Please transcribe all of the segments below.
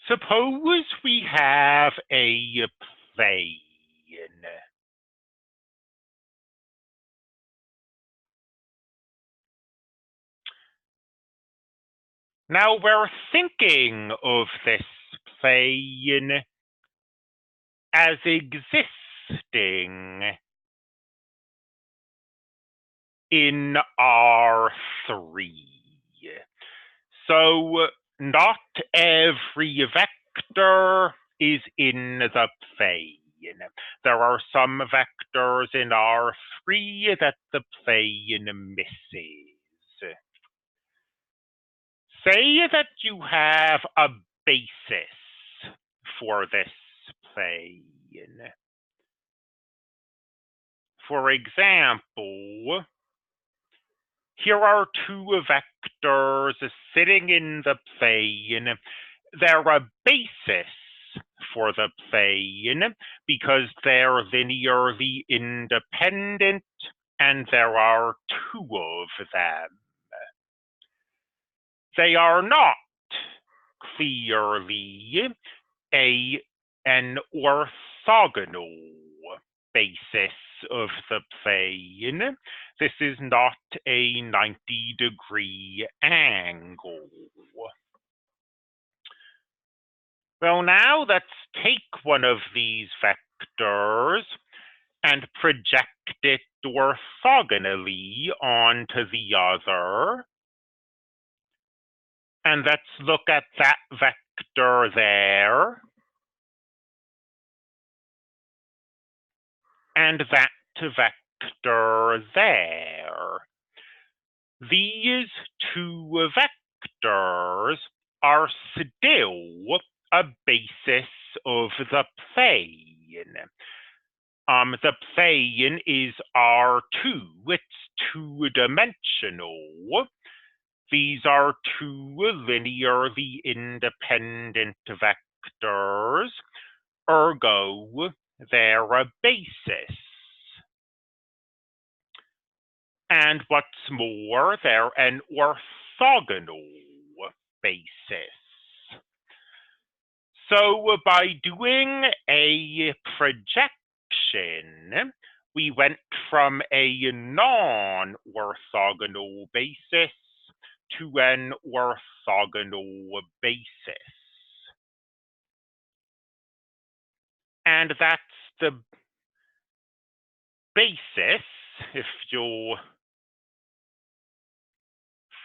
Suppose we have a plane. Now we're thinking of this plane as existing in R3. So not every vector is in the plane. There are some vectors in R3 that the plane misses. Say that you have a basis for this plane. For example, here are two vectors sitting in the plane. They're a basis for the plane because they're linearly independent and there are two of them. They are not clearly an orthogonal basis of the plane. This is not a 90-degree angle. Well, now let's take one of these vectors and project it orthogonally onto the other. And let's look at that vector there and that vector there. These two vectors are still a basis of the plane. The plane is R2, it's two-dimensional. These are two linearly independent vectors, ergo, they're a basis. And what's more, they're an orthogonal basis. So by doing a projection, we went from a non-orthogonal basis to an orthogonal basis. And that's the basis, if you'll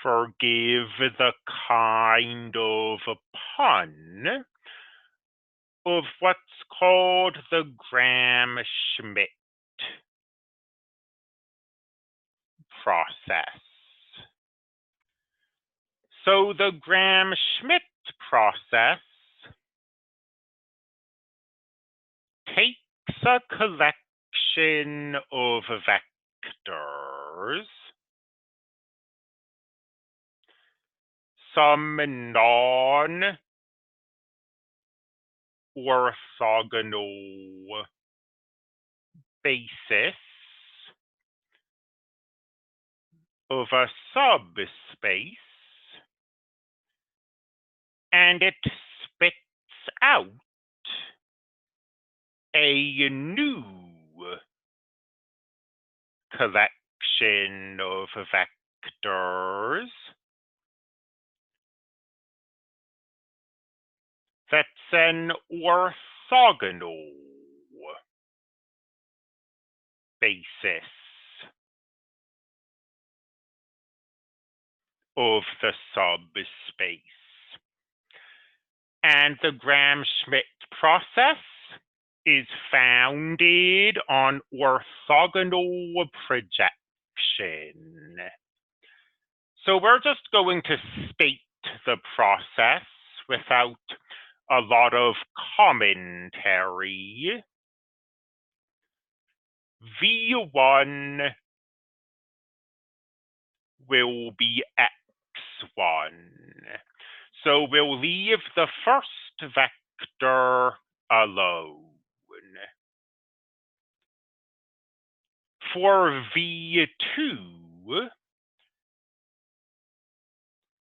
forgive the kind of pun, of what's called the Gram-Schmidt process. So the Gram-Schmidt process takes a collection of vectors, some non-orthogonal basis of a subspace, and it spits out a new collection of vectors that's an orthogonal basis of the subspace. And the Gram-Schmidt process is founded on orthogonal projection. So we're just going to state the process without a lot of commentary. V1 will be x1. So we'll leave the first vector alone. For V2,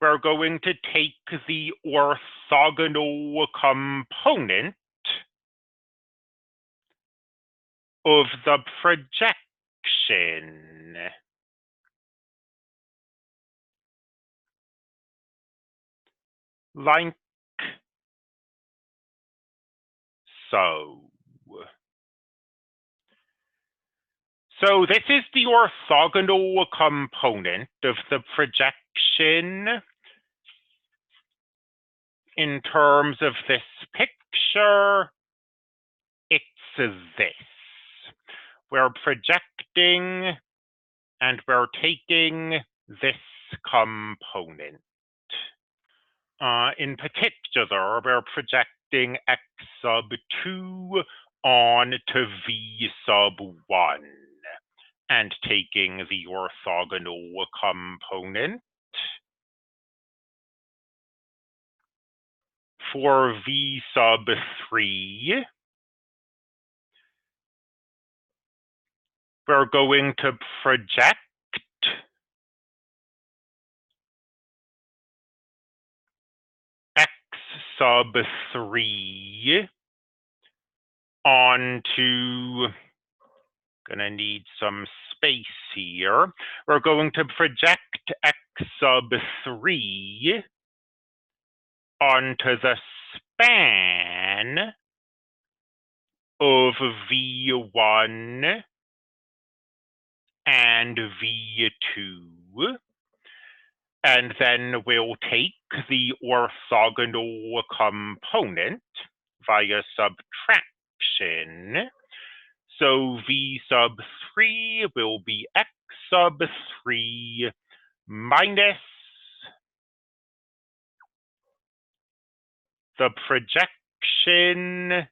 we're going to take the orthogonal component of the projection. Like so. So this is the orthogonal component of the projection in terms of this picture. It's this. We're projecting and we're taking this component. In particular, we're projecting x sub 2 onto v sub 1 and taking the orthogonal component. For v sub 3, we're going to project x sub 3 onto, gonna need some space here. We're going to project x sub 3 onto the span of v1 and v2. And then we'll take the orthogonal component via subtraction. So v sub 3 will be x sub 3 minus the projection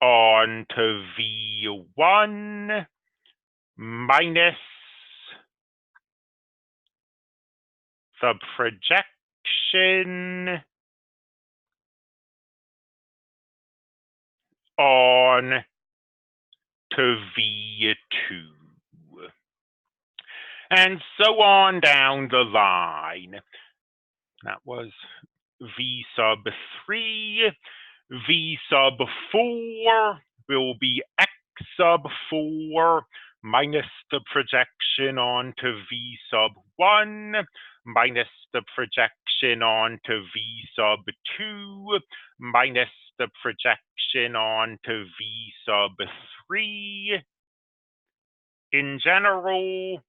onto v1 minus the projection on to v2. And so on down the line. That was v sub 3. V sub 4 will be x sub 4 minus the projection onto v sub 1 minus the projection onto v sub 2 minus the projection onto v sub 3. In general,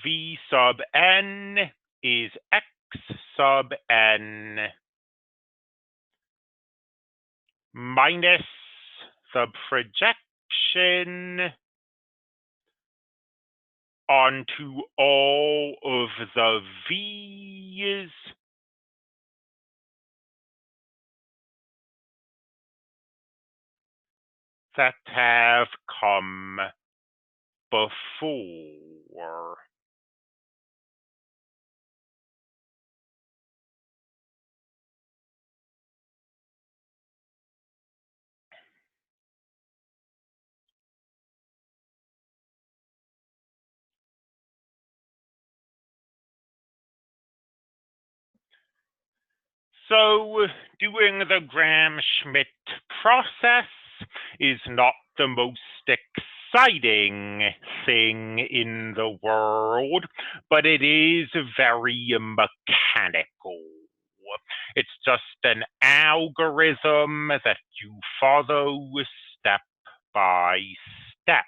v sub n is x sub n minus the projection onto all of the v's that have come before. So doing the Gram-Schmidt process is not the most exciting thing in the world, but it is very mechanical. It's just an algorithm that you follow step by step.